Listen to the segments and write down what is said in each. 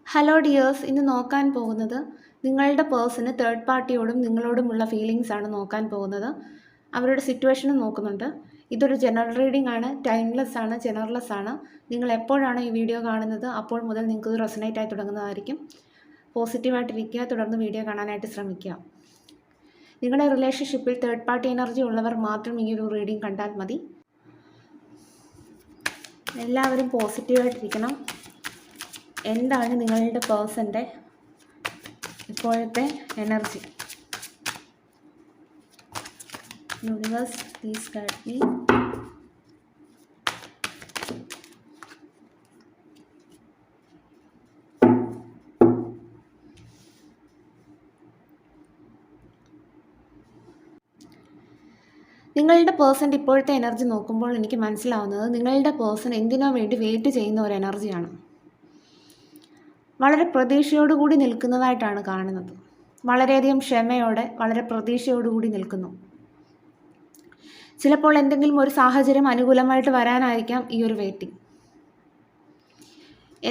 Hello dears, ഇന്ന് നോക്കാൻ പോകുന്നത് നിങ്ങളുടെ പേഴ്സണ് തേർഡ് പാർട്ടിയോടും നിങ്ങളോടുമുള്ള ഫീലിങ്സ് ആണ് നോക്കാൻ പോകുന്നത്. അവരുടെ സിറ്റുവേഷനും നോക്കുന്നുണ്ട്. ഇതൊരു ജനറൽ റീഡിംഗ് ആണ്, ടൈംലെസ് ആണ്, ജനറൽലെസ് ആണ്. നിങ്ങൾ എപ്പോഴാണ് ഈ വീഡിയോ കാണുന്നത് അപ്പോൾ മുതൽ നിങ്ങൾക്ക് ഇത് റെസനേറ്റ് ആയി തുടങ്ങുന്നതായിരിക്കും. പോസിറ്റീവായിട്ടിരിക്കുക, തുടർന്ന് വീഡിയോ കാണാനായിട്ട് ശ്രമിക്കുക. നിങ്ങളുടെ റിലേഷൻഷിപ്പിൽ തേർഡ് പാർട്ടി എനർജി ഉള്ളവർ മാത്രം ഈ ഒരു റീഡിംഗ് കണ്ടാൽ മതി. എല്ലാവരും പോസിറ്റീവായിട്ടിരിക്കണം. എന്താണ് നിങ്ങളുടെ പേഴ്സൻ്റെ ഇപ്പോഴത്തെ energy? Universe please guide me. നിങ്ങളുടെ പേഴ്സൻ്റെ ഇപ്പോഴത്തെ എനർജി നോക്കുമ്പോൾ എനിക്ക് മനസ്സിലാവുന്നത് നിങ്ങളുടെ പേഴ്സൺ എന്തിനോ വേണ്ടി വെയിറ്റ് ചെയ്യുന്ന ഒരു എനർജിയാണ്. വളരെ പ്രതീക്ഷയോടുകൂടി നിൽക്കുന്നതായിട്ടാണ് കാണുന്നത്. വളരെയധികം ക്ഷമയോടെ, വളരെ പ്രതീക്ഷയോടുകൂടി നിൽക്കുന്നു. ചിലപ്പോൾ എന്തെങ്കിലും ഒരു സാഹചര്യം അനുകൂലമായിട്ട് വരാനായിരിക്കാം ഈ ഒരു വെയിറ്റിംഗ്.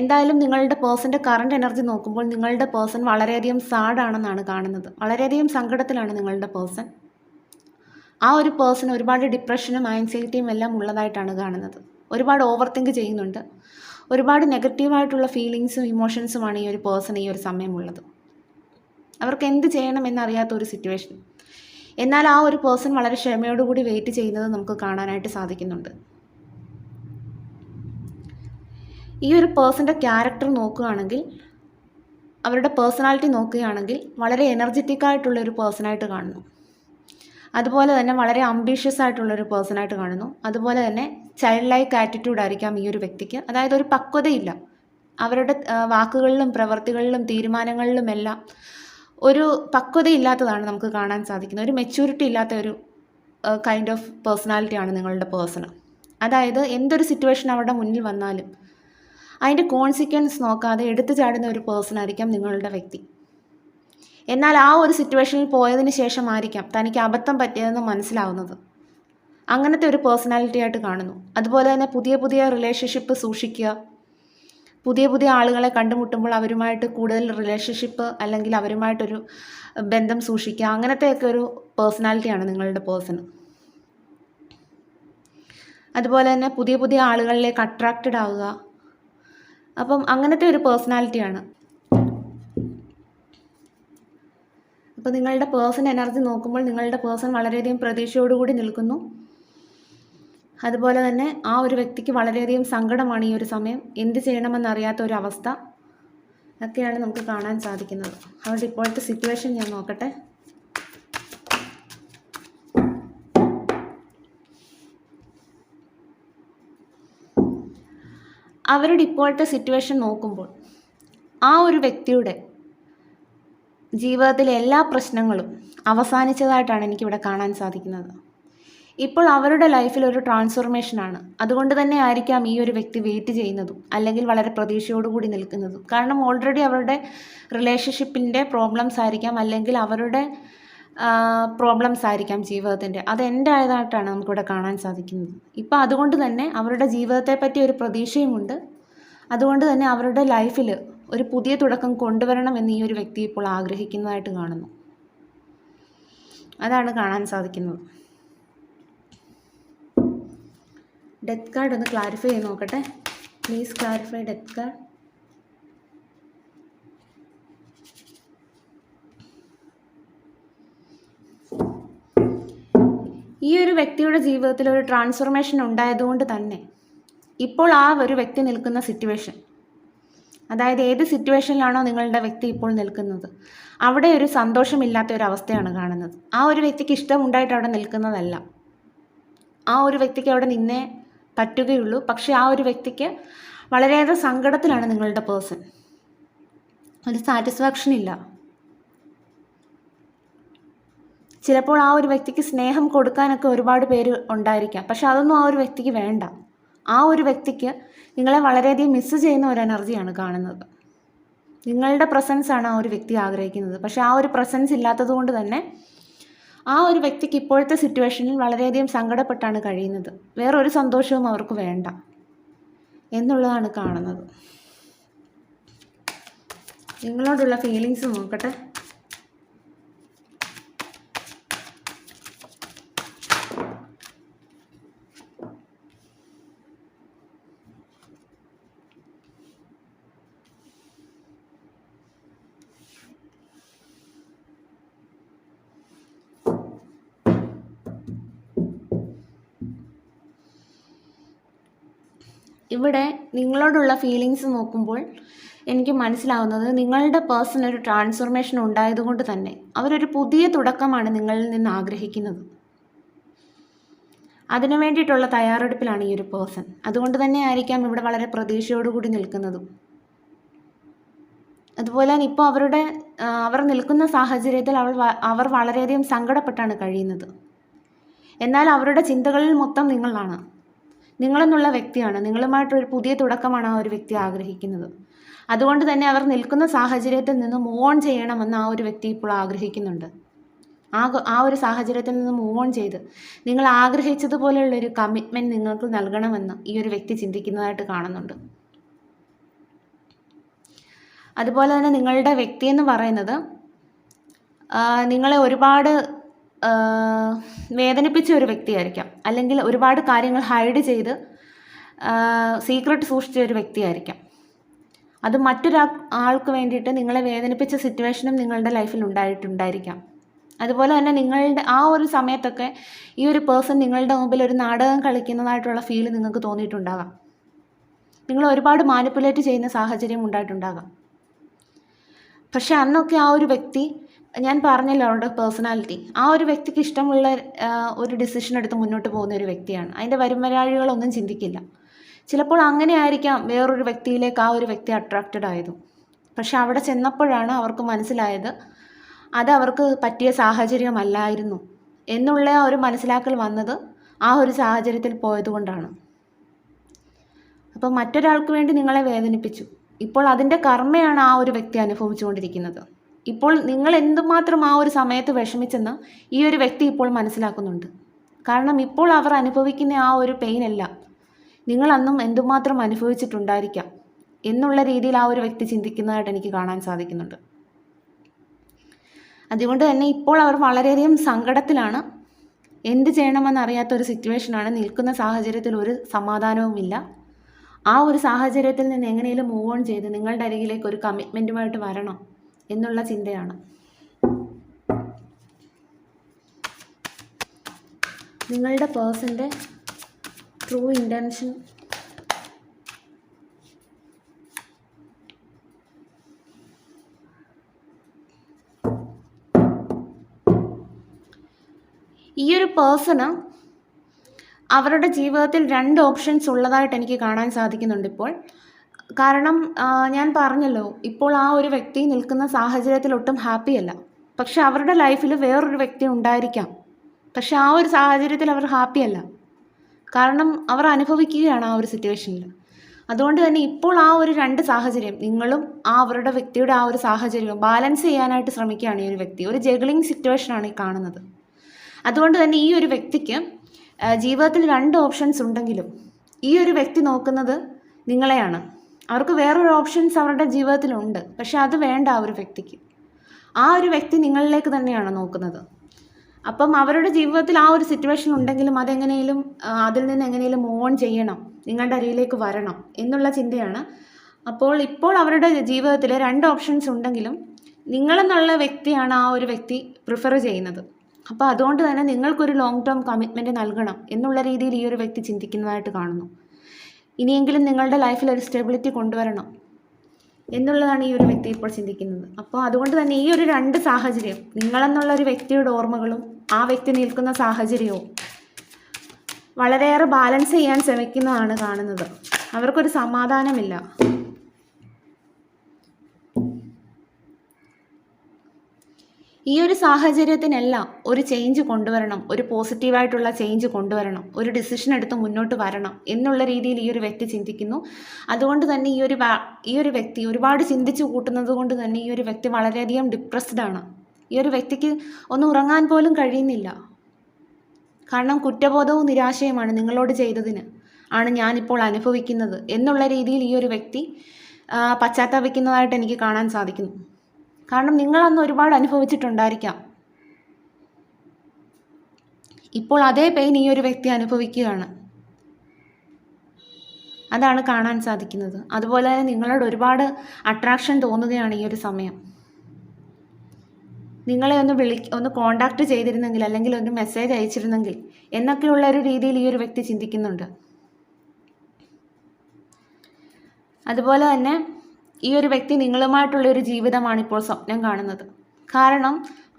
എന്തായാലും നിങ്ങളുടെ പേഴ്സൻ്റെ കറണ്ട് എനർജി നോക്കുമ്പോൾ നിങ്ങളുടെ പേഴ്സൺ വളരെയധികം സാഡാണെന്നാണ് കാണുന്നത്. വളരെയധികം സങ്കടത്തിലാണ് നിങ്ങളുടെ പേഴ്സൺ. ആ ഒരു പേഴ്സൺ ഒരുപാട് ഡിപ്രഷനും ആൻസൈറ്റിയും എല്ലാം ഉള്ളതായിട്ടാണ് കാണുന്നത്. ഒരുപാട് ഓവർ തിങ്ക് ചെയ്യുന്നുണ്ട്. ഒരുപാട് നെഗറ്റീവായിട്ടുള്ള ഫീലിങ്സും ഇമോഷൻസുമാണ് ഈ ഒരു പേഴ്സൺ ഈ ഒരു സമയമുള്ളത്. അവർക്ക് എന്ത് ചെയ്യണമെന്നറിയാത്ത ഒരു സിറ്റുവേഷൻ. എന്നാൽ ആ ഒരു പേഴ്സൺ വളരെ ക്ഷമയോടുകൂടി വെയിറ്റ് ചെയ്യുന്നത് നമുക്ക് കാണാനായിട്ട് സാധിക്കുന്നുണ്ട്. ഈ ഒരു പേഴ്സൻ്റെ ക്യാരക്ടർ നോക്കുകയാണെങ്കിൽ, അവരുടെ പേഴ്സണാലിറ്റി നോക്കുകയാണെങ്കിൽ വളരെ എനർജറ്റിക് ആയിട്ടുള്ളൊരു പേഴ്സണായിട്ട് കാണുന്നു. അതുപോലെ തന്നെ വളരെ അംബീഷ്യസ് ആയിട്ടുള്ളൊരു പേഴ്സണായിട്ട് കാണുന്നു. അതുപോലെ തന്നെ ചൈൽഡ് ലൈക്ക് ആറ്റിറ്റ്യൂഡ് ആയിരിക്കാം ഈ ഒരു വ്യക്തിക്ക്. അതായത് ഒരു പക്വതയില്ല. അവരുടെ വാക്കുകളിലും പ്രവൃത്തികളിലും തീരുമാനങ്ങളിലുമെല്ലാം ഒരു പക്വതയില്ലാത്തതാണ് നമുക്ക് കാണാൻ സാധിക്കുന്നത്. ഒരു മെച്യൂരിറ്റി ഇല്ലാത്ത ഒരു കൈൻഡ് ഓഫ് പേഴ്സണാലിറ്റിയാണ് നിങ്ങളുടെ പേഴ്സൺ. അതായത് എന്തൊരു സിറ്റുവേഷൻ അവരുടെ മുന്നിൽ വന്നാലും അതിൻ്റെ കോൺസിക്വൻസ് നോക്കാതെ എടുത്തു ചാടുന്ന ഒരു പേഴ്സൺ ആയിരിക്കാം നിങ്ങളുടെ വ്യക്തി. എന്നാൽ ആ ഒരു സിറ്റുവേഷനിൽ പോയതിന് ശേഷമായിരിക്കാം തനിക്ക് അബദ്ധം പറ്റിയതെന്ന് മനസ്സിലാവുന്നത്. അങ്ങനത്തെ ഒരു പേഴ്സണാലിറ്റി ആയിട്ട് കാണുന്നു. അതുപോലെ തന്നെ പുതിയ പുതിയ റിലേഷൻഷിപ്പ് സൂക്ഷിക്കുക. പുതിയ പുതിയ ആളുകളെ കണ്ടുമുട്ടുമ്പോൾ അവരുമായിട്ട് കൂടുതൽ റിലേഷൻഷിപ്പ് അല്ലെങ്കിൽ അവരുമായിട്ടൊരു ബന്ധം സൂക്ഷിക്കുക. അങ്ങനത്തെയൊക്കെ ഒരു പേഴ്സണാലിറ്റിയാണ് നിങ്ങളുടെ പേഴ്സൺ. അതുപോലെ തന്നെ പുതിയ പുതിയ ആളുകളിലേക്ക് അട്രാക്റ്റഡ് ആവുക. അപ്പം അങ്ങനത്തെ ഒരു പേഴ്സണാലിറ്റിയാണ്. അപ്പോൾ നിങ്ങളുടെ പേഴ്സൺ എനർജി നോക്കുമ്പോൾ നിങ്ങളുടെ പേഴ്സൺ വളരെയധികം പ്രതീക്ഷയോടുകൂടി നിൽക്കുന്നു. അതുപോലെ തന്നെ ആ ഒരു വ്യക്തിക്ക് വളരെയധികം സങ്കടമാണ് ഈ ഒരു സമയം. എന്ത് ചെയ്യണമെന്നറിയാത്ത ഒരു അവസ്ഥ ഒക്കെയാണ് നമുക്ക് കാണാൻ സാധിക്കുന്നത്. അവരുടെ ഇപ്പോഴത്തെ സിറ്റുവേഷൻ ഞാൻ നോക്കട്ടെ. അവരുടെ ഇപ്പോഴത്തെ സിറ്റുവേഷൻ നോക്കുമ്പോൾ ആ ഒരു വ്യക്തിയുടെ ജീവിതത്തിലെ എല്ലാ പ്രശ്നങ്ങളും അവസാനിച്ചതായിട്ടാണ് എനിക്കിവിടെ കാണാൻ സാധിക്കുന്നത്. ഇപ്പോൾ അവരുടെ ലൈഫിൽ ഒരു ട്രാൻസ്ഫോർമേഷനാണ്. അതുകൊണ്ട് തന്നെ ആയിരിക്കാം ഈ ഒരു വ്യക്തി വെയിറ്റ് ചെയ്യുന്നതും അല്ലെങ്കിൽ വളരെ പ്രതീക്ഷയോടുകൂടി നിൽക്കുന്നതും. കാരണം ഓൾറെഡി അവരുടെ റിലേഷൻഷിപ്പിൻ്റെ പ്രോബ്ലംസ് ആയിരിക്കാം, അല്ലെങ്കിൽ അവരുടെ പ്രോബ്ലംസ് ആയിരിക്കാം ജീവിതത്തിൻ്റെ. അത് എൻ്റെ ആയതായിട്ടാണ് നമുക്കിവിടെ കാണാൻ സാധിക്കുന്നത്. ഇപ്പോൾ അതുകൊണ്ട് തന്നെ അവരുടെ ജീവിതത്തെ പറ്റി ഒരു പ്രതീക്ഷയുമുണ്ട്. അതുകൊണ്ട് തന്നെ അവരുടെ ലൈഫിൽ ഒരു പുതിയ തുടക്കം കൊണ്ടുവരണമെന്ന് ഈ ഒരു വ്യക്തി ഇപ്പോൾ ആഗ്രഹിക്കുന്നതായിട്ട് കാണുന്നു. അതാണ് കാണാൻ സാധിക്കുന്നത്. ഡെത്ത് കാർഡ് ഒന്ന് ക്ലാരിഫൈ ചെയ്ത് നോക്കട്ടെ. Please clarify death card. ഈ ഒരു വ്യക്തിയുടെ ജീവിതത്തിൽ ഒരു ട്രാൻസ്ഫോർമേഷൻ ഉണ്ടായതുകൊണ്ട് തന്നെ ഇപ്പോൾ ആ ഒരു വ്യക്തി നിൽക്കുന്ന സിറ്റുവേഷൻ, അതായത് ഏത് സിറ്റുവേഷനിലാണോ നിങ്ങളുടെ വ്യക്തി ഇപ്പോൾ നിൽക്കുന്നത് അവിടെ ഒരു സന്തോഷമില്ലാത്ത ഒരു അവസ്ഥയാണ് കാണുന്നത്. ആ ഒരു വ്യക്തിക്ക് ഇഷ്ടമുണ്ടായിട്ട് അവിടെ നിൽക്കുന്നതല്ല. ആ ഒരു വ്യക്തിക്ക് അവിടെ നിന്നേ പറ്റുകയുള്ളൂ. പക്ഷേ ആ ഒരു വ്യക്തിക്ക് വളരെയേറെ സങ്കടത്തിലാണ് നിങ്ങളുടെ പേഴ്സൺ. ഒരു സാറ്റിസ്ഫാക്ഷൻ ഇല്ല. ചിലപ്പോൾ ആ ഒരു വ്യക്തിക്ക് സ്നേഹം കൊടുക്കാനൊക്കെ ഒരുപാട് പേര് ഉണ്ടായിരിക്കാം. പക്ഷെ അതൊന്നും ആ ഒരു വ്യക്തിക്ക് വേണ്ട. ആ ഒരു വ്യക്തിക്ക് നിങ്ങളെ വളരെയധികം മിസ്സ് ചെയ്യുന്ന ഒരു എനർജിയാണ് കാണുന്നത്. നിങ്ങളുടെ പ്രസൻസാണ് ആ ഒരു വ്യക്തി ആഗ്രഹിക്കുന്നത്. പക്ഷേ ആ ഒരു പ്രസൻസ് ഇല്ലാത്തത് കൊണ്ട് തന്നെ ആ ഒരു വ്യക്തിക്ക് ഇപ്പോഴത്തെ സിറ്റുവേഷനിൽ വളരെയധികം സങ്കടപ്പെട്ടാണ് കഴിയുന്നത്. വേറൊരു സന്തോഷവും അവർക്ക് വേണ്ട എന്നുള്ളതാണ് കാണുന്നത്. നിങ്ങളോടുള്ള ഫീലിങ്സ് നോക്കട്ടെ. ഇവിടെ നിങ്ങളോടുള്ള ഫീലിങ്സ് നോക്കുമ്പോൾ എനിക്ക് മനസ്സിലാവുന്നത് നിങ്ങളുടെ പേഴ്സൺ ഒരു ട്രാൻസ്ഫോർമേഷൻ ഉണ്ടായതുകൊണ്ട് തന്നെ അവരൊരു പുതിയ തുടക്കമാണ് നിങ്ങളിൽ നിന്ന് ആഗ്രഹിക്കുന്നത്. അതിനു വേണ്ടിയിട്ടുള്ള തയ്യാറെടുപ്പിലാണ് ഈ ഒരു പേഴ്സൺ. അതുകൊണ്ട് തന്നെ ആയിരിക്കാം ഇവിടെ വളരെ പ്രതീക്ഷയോടുകൂടി നിൽക്കുന്നതും. അതുപോലെ തന്നെ ഇപ്പോൾ അവർ നിൽക്കുന്ന സാഹചര്യത്തിൽ അവർ വളരെയധികം സങ്കടപ്പെട്ടാണ് കഴിയുന്നത്. എന്നാൽ അവരുടെ ചിന്തകളിൽ മൊത്തം നിങ്ങളാണ്, നിങ്ങളെന്നുള്ള വ്യക്തിയാണ്, നിങ്ങളുമായിട്ടൊരു പുതിയ തുടക്കമാണ് ആ ഒരു വ്യക്തി ആഗ്രഹിക്കുന്നത്. അതുകൊണ്ട് തന്നെ അവർ നിൽക്കുന്ന സാഹചര്യത്തിൽ നിന്ന് മൂവ് ഓൺ ചെയ്യണമെന്ന് ആ ഒരു വ്യക്തി ഇപ്പോൾ ആഗ്രഹിക്കുന്നുണ്ട്. ആ ഒരു സാഹചര്യത്തിൽ നിന്ന് മൂവ് ഓൺ ചെയ്ത് നിങ്ങൾ ആഗ്രഹിച്ചതുപോലെയുള്ളൊരു കമ്മിറ്റ്മെൻറ്റ് നിങ്ങൾക്ക് നൽകണമെന്ന് ഈ ഒരു വ്യക്തി ചിന്തിക്കുന്നതായിട്ട് കാണുന്നുണ്ട്. അതുപോലെ തന്നെ നിങ്ങളുടെ വ്യക്തി എന്ന് പറയുന്നത് നിങ്ങളെ ഒരുപാട് വേദനിപ്പിച്ച ഒരു വ്യക്തിയായിരിക്കാം, അല്ലെങ്കിൽ ഒരുപാട് കാര്യങ്ങൾ ഹൈഡ് ചെയ്ത് സീക്രട്ട് സൂക്ഷിച്ച ഒരു വ്യക്തിയായിരിക്കാം. അത് ആൾക്ക് വേണ്ടിയിട്ട് നിങ്ങളെ വേദനിപ്പിച്ച സിറ്റുവേഷനും നിങ്ങളുടെ ലൈഫിൽ ഉണ്ടായിട്ടുണ്ടായിരിക്കാം. അതുപോലെ തന്നെ നിങ്ങളുടെ ആ ഒരു സമയത്തൊക്കെ ഈ ഒരു പേഴ്സൺ നിങ്ങളുടെ മുമ്പിൽ ഒരു നാടകം കളിക്കുന്നതായിട്ടുള്ള ഫീൽ നിങ്ങൾക്ക് തോന്നിയിട്ടുണ്ടാകാം. നിങ്ങൾ ഒരുപാട് മാനിപ്പുലേറ്റ് ചെയ്യുന്ന സാഹചര്യം ഉണ്ടായിട്ടുണ്ടാകാം. പക്ഷെ അന്നൊക്കെ ആ ഒരു വ്യക്തി, ഞാൻ പറഞ്ഞല്ലോ അവരുടെ പേഴ്സണാലിറ്റി, ആ ഒരു വ്യക്തിക്ക് ഇഷ്ടമുള്ള ഒരു ഡിസിഷൻ എടുത്ത് മുന്നോട്ട് പോകുന്ന ഒരു വ്യക്തിയാണ്. അതിൻ്റെ വരുംവരാഴികളൊന്നും ചിന്തിക്കില്ല. ചിലപ്പോൾ അങ്ങനെ ആയിരിക്കാം വേറൊരു വ്യക്തിയിലേക്ക് ആ ഒരു വ്യക്തി അട്രാക്റ്റഡ് ആയതും. പക്ഷെ അവിടെ ചെന്നപ്പോഴാണ് അവർക്ക് മനസ്സിലായത് അത് അവർക്ക് പറ്റിയ സാഹചര്യമല്ലായിരുന്നു എന്നുള്ള ഒരു മനസ്സിലാക്കൽ വന്നത് ആ ഒരു സാഹചര്യത്തിൽ പോയതുകൊണ്ടാണ്. അപ്പോൾ മറ്റൊരാൾക്ക് വേണ്ടി നിങ്ങളെ വേദനിപ്പിച്ചു. ഇപ്പോൾ അതിൻ്റെ കർമ്മയാണ് ആ ഒരു വ്യക്തി അനുഭവിച്ചുകൊണ്ടിരിക്കുന്നത്. ഇപ്പോൾ നിങ്ങൾ എന്തുമാത്രം ആ ഒരു സമയത്ത് വിഷമിച്ചെന്ന് ഈ ഒരു വ്യക്തി ഇപ്പോൾ മനസ്സിലാക്കുന്നുണ്ട്. കാരണം ഇപ്പോൾ അവർ അനുഭവിക്കുന്ന ആ ഒരു പെയിനെല്ലാം നിങ്ങൾ അന്നും എന്തുമാത്രം അനുഭവിച്ചിട്ടുണ്ടായിരിക്കാം എന്നുള്ള രീതിയിൽ ആ ഒരു വ്യക്തി ചിന്തിക്കുന്നതായിട്ട് എനിക്ക് കാണാൻ സാധിക്കുന്നുണ്ട്. അതുകൊണ്ട് തന്നെ ഇപ്പോൾ അവർ വളരെയധികം സങ്കടത്തിലാണ്. എന്ത് ചെയ്യണമെന്നറിയാത്ത ഒരു സിറ്റുവേഷനാണ്. നിൽക്കുന്ന സാഹചര്യത്തിൽ ഒരു സമാധാനവുമില്ല. ആ ഒരു സാഹചര്യത്തിൽ നിന്ന് എങ്ങനെയും മൂവ് ഓൺ ചെയ്ത് നിങ്ങളുടെ അരികിലേക്ക് ഒരു കമ്മിറ്റ്മെൻറ്റുമായിട്ട് വരണം എന്നുള്ള ചിന്തയാണ്. നിങ്ങളുടെ പേഴ്സൻ്റെ ട്രൂ ഇൻറ്റൻഷൻ ഈ ഒരു പേഴ്സണ് അവരുടെ ജീവിതത്തിൽ 2 ഓപ്ഷൻസ് ഉള്ളതായിട്ട് എനിക്ക് കാണാൻ സാധിക്കുന്നുണ്ട് ഇപ്പോൾ. കാരണം ഞാൻ പറഞ്ഞല്ലോ, ഇപ്പോൾ ആ ഒരു വ്യക്തി നിൽക്കുന്ന സാഹചര്യത്തിൽ ഒട്ടും ഹാപ്പിയല്ല. പക്ഷെ അവരുടെ ലൈഫിൽ വേറൊരു വ്യക്തി ഉണ്ടായിരിക്കാം. പക്ഷെ ആ ഒരു സാഹചര്യത്തിൽ അവർ ഹാപ്പിയല്ല. കാരണം അവർ അനുഭവിക്കുകയാണ് ആ ഒരു സിറ്റുവേഷനിൽ. അതുകൊണ്ട് തന്നെ ഇപ്പോൾ ആ ഒരു 2 സാഹചര്യം, നിങ്ങളും അവരുടെ വ്യക്തിയുടെ ആ ഒരു സാഹചര്യവും ബാലൻസ് ചെയ്യാനായിട്ട് ശ്രമിക്കുകയാണ് ഈ ഒരു വ്യക്തി. ഒരു ജഗ്ലിംഗ് സിറ്റുവേഷനാണ് ഈ കാണുന്നത്. അതുകൊണ്ട് തന്നെ ഈ ഒരു വ്യക്തിക്ക് ജീവിതത്തിൽ 2 ഓപ്ഷൻസ് ഉണ്ടെങ്കിലും ഈ ഒരു വ്യക്തി നോക്കുന്നത് നിങ്ങളെയാണ്. അവർക്ക് വേറൊരു ഓപ്ഷൻസ് അവരുടെ ജീവിതത്തിലുണ്ട്, പക്ഷെ അത് വേണ്ട ആ ഒരു വ്യക്തിക്ക്. ആ ഒരു വ്യക്തി നിങ്ങളിലേക്ക് തന്നെയാണ് നോക്കുന്നത്. അപ്പം അവരുടെ ജീവിതത്തിൽ ആ ഒരു സിറ്റുവേഷൻ ഉണ്ടെങ്കിലും അതെങ്ങനെയും അതിൽ നിന്ന് എങ്ങനെയും മൂവ് ഓൺ ചെയ്യണം, നിങ്ങളുടെ അരികിലേക്ക് വരണം എന്നുള്ള ചിന്തയാണ്. ഇപ്പോൾ അവരുടെ ജീവിതത്തിൽ 2 ഓപ്ഷൻസ് ഉണ്ടെങ്കിലും നിങ്ങളെന്നുള്ള വ്യക്തിയാണ് ആ ഒരു വ്യക്തി പ്രിഫർ ചെയ്യുന്നത്. അപ്പോൾ അതുകൊണ്ട് തന്നെ നിങ്ങൾക്കൊരു ലോങ് ടേം കമ്മിറ്റ്മെൻറ്റ് നൽകണം എന്നുള്ള രീതിയിൽ ഈ ഒരു വ്യക്തി ചിന്തിക്കുന്നതായിട്ട് കാണുന്നു. ഇനിയെങ്കിലും നിങ്ങളുടെ ലൈഫിൽ ഒരു സ്റ്റെബിലിറ്റി കൊണ്ടുവരണം എന്നുള്ളതാണ് ഈ ഒരു വ്യക്തി ഇപ്പോൾ ചിന്തിക്കുന്നത്. അപ്പോൾ അതുകൊണ്ട് തന്നെ ഈ ഒരു 2 സാഹചര്യം, നിങ്ങളെന്നുള്ള ഒരു വ്യക്തിയുടെ ഓർമ്മകളും ആ വ്യക്തി നിൽക്കുന്ന സാഹചര്യവും വളരെയേറെ ബാലൻസ് ചെയ്യാൻ ശ്രമിക്കുന്നതാണ് കാണുന്നത്. അവർക്കൊരു സമാധാനമില്ല. ഈ ഒരു സാഹചര്യത്തിനെല്ലാം ഒരു ചേഞ്ച് കൊണ്ടുവരണം, ഒരു പോസിറ്റീവായിട്ടുള്ള ചേഞ്ച് കൊണ്ടുവരണം, ഒരു ഡിസിഷൻ എടുത്ത് മുന്നോട്ട് വരണം എന്നുള്ള രീതിയിൽ ഈ ഒരു വ്യക്തി ചിന്തിക്കുന്നു. അതുകൊണ്ട് തന്നെ ഈ ഒരു വ്യക്തി ഒരുപാട് ചിന്തിച്ച് കൂട്ടുന്നത് കൊണ്ട് തന്നെ ഈ ഒരു വ്യക്തി വളരെയധികം ഡിപ്രസ്ഡ് ആണ്. ഈ ഒരു വ്യക്തിക്ക് ഒന്ന് ഉറങ്ങാൻ പോലും കഴിയുന്നില്ല. കാരണം കുറ്റബോധവും നിരാശയുമാണ് നിങ്ങളോട് ചെയ്തതിന് ആണ് ഞാനിപ്പോൾ അനുഭവിക്കുന്നത് എന്നുള്ള രീതിയിൽ ഈ ഒരു വ്യക്തി പശ്ചാത്താപിക്കുന്നതായിട്ട് എനിക്ക് കാണാൻ സാധിക്കുന്നു. കാരണം നിങ്ങളന്ന് ഒരുപാട് അനുഭവിച്ചിട്ടുണ്ടായിരിക്കാം. ഇപ്പോൾ അതേ പെയിൻ ഈ ഒരു വ്യക്തി അനുഭവിക്കുകയാണ്. അതാണ് കാണാൻ സാധിക്കുന്നത്. അതുപോലെ തന്നെ നിങ്ങളോട് ഒരുപാട് അട്രാക്ഷൻ തോന്നുകയാണ് ഈ ഒരു സമയം. നിങ്ങളെ ഒന്ന് കോണ്ടാക്ട് ചെയ്തിരുന്നെങ്കിൽ, അല്ലെങ്കിൽ ഒന്ന് മെസ്സേജ് അയച്ചിരുന്നെങ്കിൽ എന്നൊക്കെയുള്ള ഒരു രീതിയിൽ ഈ ഒരു വ്യക്തി ചിന്തിക്കുന്നുണ്ട്. അതുപോലെ തന്നെ ഈ ഒരു വ്യക്തി നിങ്ങളുമായിട്ടുള്ളൊരു ജീവിതമാണ് ഇപ്പോൾ സ്വപ്നം കാണുന്നത്. കാരണം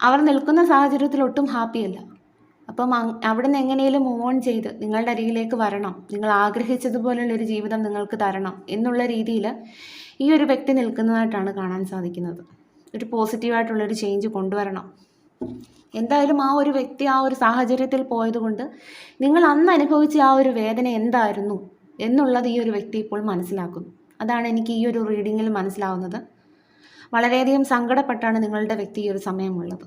അവർ നിൽക്കുന്ന സാഹചര്യത്തിൽ ഒട്ടും ഹാപ്പിയല്ല. അപ്പം അവിടെ നിന്ന് എങ്ങനെയും മൂവ് ഓൺ ചെയ്ത് നിങ്ങളുടെ അരികിലേക്ക് വരണം, നിങ്ങൾ ആഗ്രഹിച്ചതുപോലുള്ളൊരു ജീവിതം നിങ്ങൾക്ക് തരണം എന്നുള്ള രീതിയിൽ ഈ ഒരു വ്യക്തി നിൽക്കുന്നതായിട്ടാണ് കാണാൻ സാധിക്കുന്നത്. ഒരു പോസിറ്റീവായിട്ടുള്ളൊരു ചേഞ്ച് കൊണ്ടുവരണം. എന്തായാലും ആ ഒരു വ്യക്തി ആ ഒരു സാഹചര്യത്തിൽ പോയതുകൊണ്ട് നിങ്ങൾ അന്ന് അനുഭവിച്ച ആ ഒരു വേദന എന്തായിരുന്നു എന്നുള്ളത് ഈ ഒരു വ്യക്തി ഇപ്പോൾ മനസ്സിലാക്കുന്നു. അതാണ് എനിക്ക് ഈ ഒരു റീഡിങ്ങിൽ മനസ്സിലാവുന്നത്. വളരെയധികം സങ്കടപ്പെട്ടാണ് നിങ്ങളുടെ വ്യക്തി ഈ ഒരു സമയമുള്ളത്.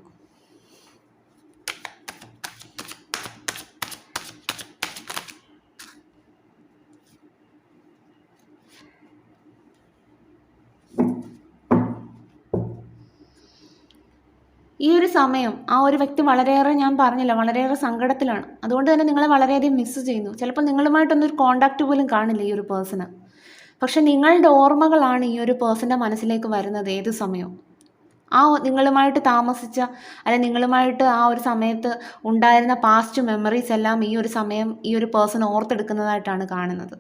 ഈ ഒരു സമയം ആ ഒരു വ്യക്തി വളരെയേറെ, ഞാൻ പറഞ്ഞില്ല, വളരെയേറെ സങ്കടത്തിലാണ്. അതുകൊണ്ട് തന്നെ നിങ്ങളെ വളരെയധികം മിസ്സ് ചെയ്യുന്നു. ചിലപ്പോൾ നിങ്ങളുമായിട്ടൊന്നൊരു കോണ്ടാക്റ്റ് പോലും കാണില്ല ഈ ഒരു പേഴ്സണ്. പക്ഷെ നിങ്ങളുടെ ഓർമ്മകളാണ് ഈ ഒരു പേഴ്സൻ്റെ മനസ്സിലേക്ക് വരുന്നത് ഏത് സമയവും. ആ നിങ്ങളുമായിട്ട് താമസിച്ച, അല്ലെങ്കിൽ നിങ്ങളുമായിട്ട് ആ ഒരു സമയത്ത് ഉണ്ടായിരുന്ന പാസ്റ്റ് മെമ്മറീസ് എല്ലാം ഈ ഒരു സമയം ഈ ഒരു പേഴ്സൺ ഓർത്തെടുക്കുന്നതായിട്ടാണ് കാണുന്നത്.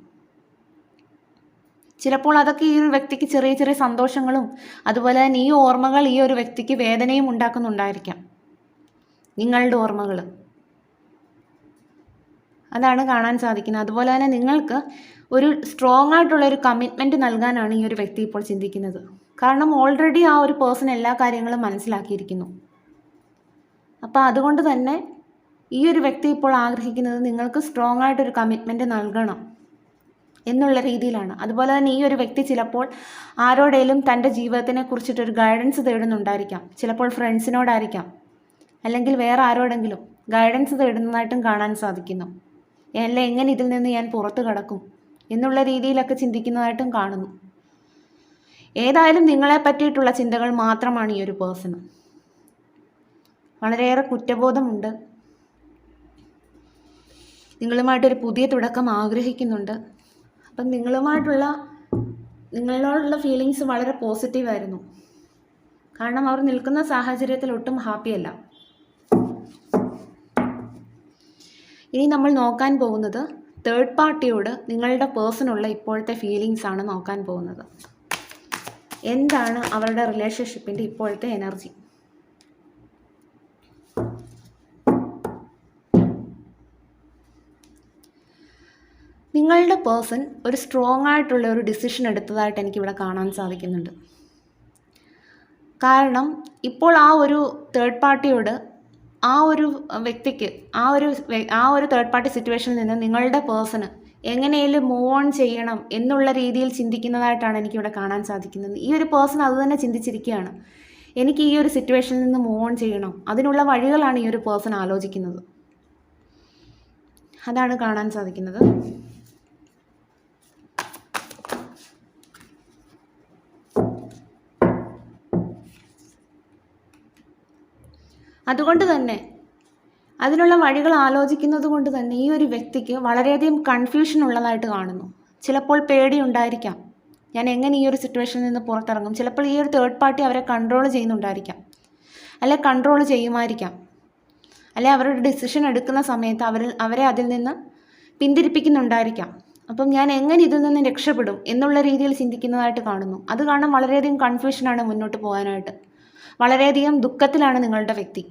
ചിലപ്പോൾ അതൊക്കെ ഈ ഒരു വ്യക്തിക്ക് ചെറിയ ചെറിയ സന്തോഷങ്ങളും അതുപോലെ തന്നെ ഈ ഓർമ്മകൾ ഈ ഒരു വ്യക്തിക്ക് വേദനയും ഉണ്ടാക്കുന്നുണ്ടായിരിക്കാം. നിങ്ങളുടെ ഓർമ്മകൾ, അതാണ് കാണാൻ സാധിക്കുന്നത്. അതുപോലെ തന്നെ നിങ്ങൾക്ക് ഒരു സ്ട്രോങ് ആയിട്ടുള്ളൊരു കമ്മിറ്റ്മെൻറ്റ് നൽകാനാണ് ഈ ഒരു വ്യക്തി ഇപ്പോൾ ചിന്തിക്കുന്നത്. കാരണം ഓൾറെഡി ആ ഒരു പേഴ്സൺ എല്ലാ കാര്യങ്ങളും മനസ്സിലാക്കിയിരിക്കുന്നു. അപ്പോൾ അതുകൊണ്ട് തന്നെ ഈ ഒരു വ്യക്തി ഇപ്പോൾ ആഗ്രഹിക്കുന്നത് നിങ്ങൾക്ക് സ്ട്രോങ് ആയിട്ടൊരു കമ്മിറ്റ്മെൻറ്റ് നൽകണം എന്നുള്ള രീതിയിലാണ്. അതുപോലെ തന്നെ ഈ ഒരു വ്യക്തി ചിലപ്പോൾ ആരോടേലും തൻ്റെ ജീവിതത്തിനെ കുറിച്ചിട്ടൊരു ഗൈഡൻസ് തേടുന്നുണ്ടായിരിക്കാം. ചിലപ്പോൾ ഫ്രണ്ട്സിനോടായിരിക്കാം, അല്ലെങ്കിൽ വേറെ ആരോടെങ്കിലും ഗൈഡൻസ് തേടുന്നതായിട്ടും കാണാൻ സാധിക്കുന്നു. അല്ലെ എങ്ങനെ ഇതിൽ നിന്ന് ഞാൻ പുറത്തു കടക്കും എന്നുള്ള രീതിയിലൊക്കെ ചിന്തിക്കുന്നതായിട്ടും കാണുന്നു. ഏതായാലും നിങ്ങളെ പറ്റിയിട്ടുള്ള ചിന്തകൾ മാത്രമാണ് ഈ ഒരു പേഴ്സണ്. വളരെയേറെ കുറ്റബോധമുണ്ട്. നിങ്ങളുമായിട്ടൊരു പുതിയ തുടക്കം ആഗ്രഹിക്കുന്നുണ്ട്. അപ്പം നിങ്ങളോടുള്ള ഫീലിങ്സ് വളരെ പോസിറ്റീവായിരുന്നു. കാരണം അവർ നിൽക്കുന്ന സാഹചര്യത്തിൽ ഒട്ടും ഹാപ്പിയല്ല. ഇനി നമ്മൾ നോക്കാൻ പോകുന്നത് തേർഡ് പാർട്ടിയോട് നിങ്ങളുടെ പേഴ്സണുള്ള ഇപ്പോഴത്തെ ഫീലിങ്സ് ആണ് നോക്കാൻ പോകുന്നത്. എന്താണ് അവരുടെ റിലേഷൻഷിപ്പിൻ്റെ ഇപ്പോഴത്തെ എനർജി? നിങ്ങളുടെ പേഴ്സൺ ഒരു സ്ട്രോങ് ആയിട്ടുള്ള ഒരു ഡിസിഷൻ എടുത്തതായിട്ട് എനിക്കിവിടെ കാണാൻ സാധിക്കുന്നുണ്ട്. കാരണം ഇപ്പോൾ ആ ഒരു തേർഡ് പാർട്ടിയോട്, ആ ഒരു വ്യക്തിക്ക്, ആ ഒരു തേർഡ് പാർട്ടി സിറ്റുവേഷനിൽ നിന്ന് നിങ്ങളുടെ പേഴ്സണ് എങ്ങനെയും മൂവ് ഓൺ ചെയ്യണം എന്നുള്ള രീതിയിൽ ചിന്തിക്കുന്നതായിട്ടാണ് എനിക്കിവിടെ കാണാൻ സാധിക്കുന്നത്. ഈ ഒരു പേഴ്സൺ അത് തന്നെ ചിന്തിച്ചിരിക്കുകയാണ്. എനിക്ക് ഈ ഒരു സിറ്റുവേഷനിൽ നിന്ന് മൂവ് ഓൺ ചെയ്യണം, അതിനുള്ള വഴികളാണ് ഈ ഒരു പേഴ്സൺ ആലോചിക്കുന്നത്. അതാണ് കാണാൻ സാധിക്കുന്നത്. അതുകൊണ്ട് തന്നെ അതിനുള്ള വഴികൾ ആലോചിക്കുന്നത് കൊണ്ട് തന്നെ ഈ ഒരു വ്യക്തിക്ക് വളരെയധികം കൺഫ്യൂഷൻ ഉള്ളതായിട്ട് കാണുന്നു. ചിലപ്പോൾ പേടിയുണ്ടായിരിക്കാം, ഞാൻ എങ്ങനെ ഈ ഒരു സിറ്റുവേഷനിൽ നിന്ന് പുറത്തിറങ്ങും. ചിലപ്പോൾ ഈ ഒരു തേർഡ് പാർട്ടി അവരെ കൺട്രോൾ ചെയ്യുന്നുണ്ടായിരിക്കാം, അല്ലെ കൺട്രോൾ ചെയ്യുമായിരിക്കാം, അല്ലെ അവരുടെ ഡിസിഷൻ എടുക്കുന്ന സമയത്ത് അവരെ അതിൽ നിന്ന് പിന്തിരിപ്പിക്കുന്നുണ്ടായിരിക്കാം. അപ്പം ഞാൻ എങ്ങനെ ഇതിൽ നിന്ന് രക്ഷപ്പെടും എന്നുള്ള രീതിയിൽ ചിന്തിക്കുന്നതായിട്ട് കാണുന്നു. അത് കാരണം വളരെയധികം കൺഫ്യൂഷനാണ് മുന്നോട്ട് പോകാനായിട്ട്. വളരെയധികം ദുഃഖത്തിലാണ് നിങ്ങളുടെ വ്യക്തി.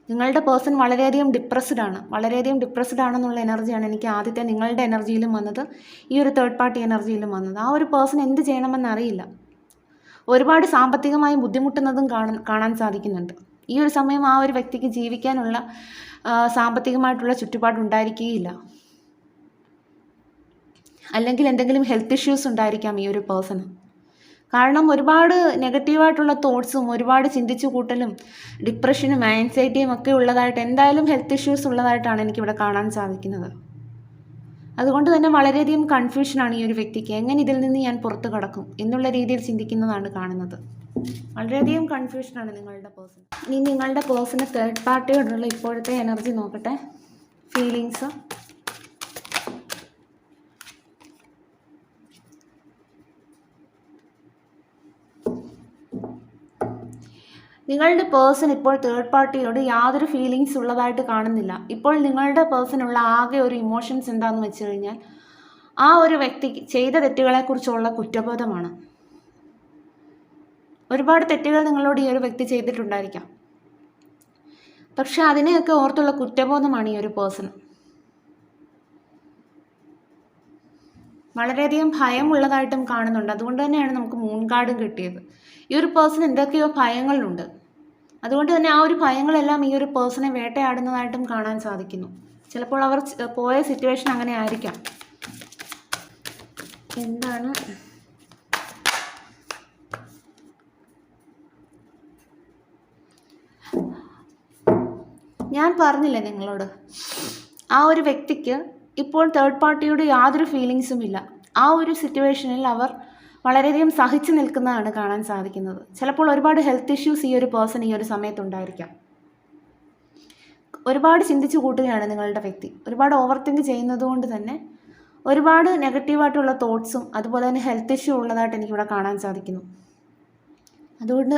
നിങ്ങളുടെ പേഴ്സൺ വളരെയധികം ഡിപ്രസ്ഡ് ആണെന്നുള്ള എനർജിയാണ് എനിക്ക് ആദ്യത്തെ നിങ്ങളുടെ എനർജിയിലും വന്നത്, ഈ ഒരു തേർഡ് പാർട്ടി എനർജിയിലും വന്നത്. ആ ഒരു പേഴ്സൺ എന്ത് ചെയ്യണമെന്നറിയില്ല. ഒരുപാട് സാമ്പത്തികമായി ബുദ്ധിമുട്ടുന്നതും കാണാൻ സാധിക്കുന്നുണ്ട്. ഈ ഒരു സമയം ആ ഒരു വ്യക്തിക്ക് ജീവിക്കാനുള്ള സാമ്പത്തികമായിട്ടുള്ള ചുറ്റുപാടുണ്ടായിരിക്കുകയില്ല. അല്ലെങ്കിൽ എന്തെങ്കിലും ഹെൽത്ത് ഇഷ്യൂസ് ഉണ്ടായിരിക്കാം ഈ ഒരു പേഴ്സണ്. കാരണം ഒരുപാട് നെഗറ്റീവായിട്ടുള്ള തോട്ട്സും ഒരുപാട് ചിന്തിച്ചു കൂട്ടലും ഡിപ്രഷനും ആൻസൈറ്റിയും ഒക്കെ ഉള്ളതായിട്ട്, എന്തായാലും ഹെൽത്ത് ഇഷ്യൂസ് ഉള്ളതായിട്ടാണ് എനിക്കിവിടെ കാണാൻ സാധിക്കുന്നത്. അതുകൊണ്ട് തന്നെ വളരെയധികം കൺഫ്യൂഷനാണ് ഈ ഒരു വ്യക്തിക്ക്. എങ്ങനെ ഇതിൽ നിന്ന് ഞാൻ പുറത്ത് കടക്കും എന്നുള്ള രീതിയിൽ ചിന്തിക്കുന്നതാണ് കാണുന്നത്. വളരെയധികം കൺഫ്യൂഷനാണ് നിങ്ങളുടെ പേഴ്സൺ. ഇനി നിങ്ങളുടെ പേഴ്സണ് തേർഡ് പാർട്ടിയോടുള്ള ഇപ്പോഴത്തെ എനർജി നോക്കട്ടെ, ഫീലിങ്സ്. നിങ്ങളുടെ പേഴ്സൺ ഇപ്പോൾ തേർഡ് പാർട്ടിയോട് യാതൊരു ഫീലിങ്സ് ഉള്ളതായിട്ട് കാണുന്നില്ല. ഇപ്പോൾ നിങ്ങളുടെ പേഴ്സണുള്ള ആകെ ഒരു ഇമോഷൻസ് എന്താണെന്ന് വെച്ച് കഴിഞ്ഞാൽ ആ ഒരു വ്യക്തിക്ക് ചെയ്ത തെറ്റുകളെക്കുറിച്ചുള്ള കുറ്റബോധമാണ്. ഒരുപാട് തെറ്റുകൾ നിങ്ങളോട് ഈ ഒരു വ്യക്തി ചെയ്തിട്ടുണ്ടായിരിക്കാം, പക്ഷെ അതിനെയൊക്കെ ഓർത്തുള്ള കുറ്റബോധമാണ് ഈ ഒരു പേഴ്സൺ. വളരെയധികം ഭയമുള്ളതായിട്ടും കാണുന്നുണ്ട്. അതുകൊണ്ട് തന്നെയാണ് നമുക്ക് മൂൺ കാർഡും കിട്ടിയത്. ഈ ഒരു പേഴ്സൺ എന്തൊക്കെയോ ഭയങ്ങളുണ്ട്. അതുകൊണ്ട് തന്നെ ആ ഒരു ഭയങ്ങളെല്ലാം ഈ ഒരു പേഴ്സണെ വേട്ടയാടുന്നതായിട്ടും കാണാൻ സാധിക്കുന്നു. ചിലപ്പോൾ അവർ പോയ സിറ്റുവേഷൻ അങ്ങനെ ആയിരിക്കാം. എന്താണ് ഞാൻ പറഞ്ഞില്ലേ നിങ്ങളോട്, ആ ഒരു വ്യക്തിക്ക് ഇപ്പോൾ തേർഡ് പാർട്ടിയോട് യാതൊരു ഫീലിങ്സും ഇല്ല. ആ ഒരു സിറ്റുവേഷനിൽ അവർ വളരെയധികം സഹിച്ചു നിൽക്കുന്നതാണ് കാണാൻ സാധിക്കുന്നത്. ചിലപ്പോൾ ഒരുപാട് ഹെൽത്ത് ഇഷ്യൂസ് ഈ ഒരു പേഴ്സൺ ഈ ഒരു സമയത്തുണ്ടായിരിക്കാം. ഒരുപാട് ചിന്തിച്ചു കൂട്ടുകയാണ് നിങ്ങളുടെ വ്യക്തി. ഒരുപാട് ഓവർ തിങ്ക് ചെയ്യുന്നത് കൊണ്ട് തന്നെ ഒരുപാട് നെഗറ്റീവായിട്ടുള്ള തോട്ട്സും അതുപോലെ തന്നെ ഹെൽത്ത് ഇഷ്യൂ ഉള്ളതായിട്ട് എനിക്കിവിടെ കാണാൻ സാധിക്കുന്നു.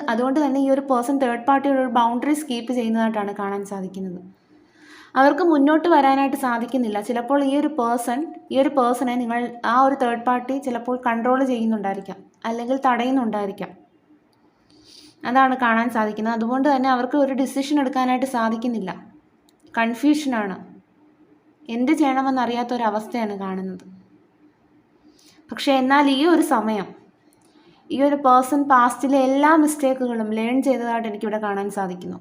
അതുകൊണ്ട് തന്നെ ഈ ഒരു പേഴ്സൺ തേർഡ് പാർട്ടിയുടെ ഒരു ബൗണ്ടറീസ് കീപ്പ് ചെയ്യുന്നതായിട്ടാണ് കാണാൻ സാധിക്കുന്നത്. അവർക്ക് മുന്നോട്ട് വരാനായിട്ട് സാധിക്കുന്നില്ല. ചിലപ്പോൾ ഈ ഒരു പേഴ്സണെ നിങ്ങൾ ആ ഒരു തേർഡ് പാർട്ടി ചിലപ്പോൾ കൺട്രോൾ ചെയ്യുന്നുണ്ടായിരിക്കാം, അല്ലെങ്കിൽ തടയുന്നുണ്ടായിരിക്കാം. അതാണ് കാണാൻ സാധിക്കുന്നത്. അതുകൊണ്ട് തന്നെ അവർക്ക് ഒരു ഡിസിഷൻ എടുക്കാനായിട്ട് സാധിക്കുന്നില്ല. കൺഫ്യൂഷനാണ്, എന്ത് ചെയ്യണമെന്നറിയാത്തൊരവസ്ഥയാണ് കാണുന്നത്. പക്ഷേ എന്നാൽ ഈ ഒരു സമയം ഈ ഒരു പേഴ്സൺ പാസ്റ്റിലെ എല്ലാ മിസ്റ്റേക്കുകളും ലേൺ ചെയ്തതായിട്ട് എനിക്കിവിടെ കാണാൻ സാധിക്കുന്നു.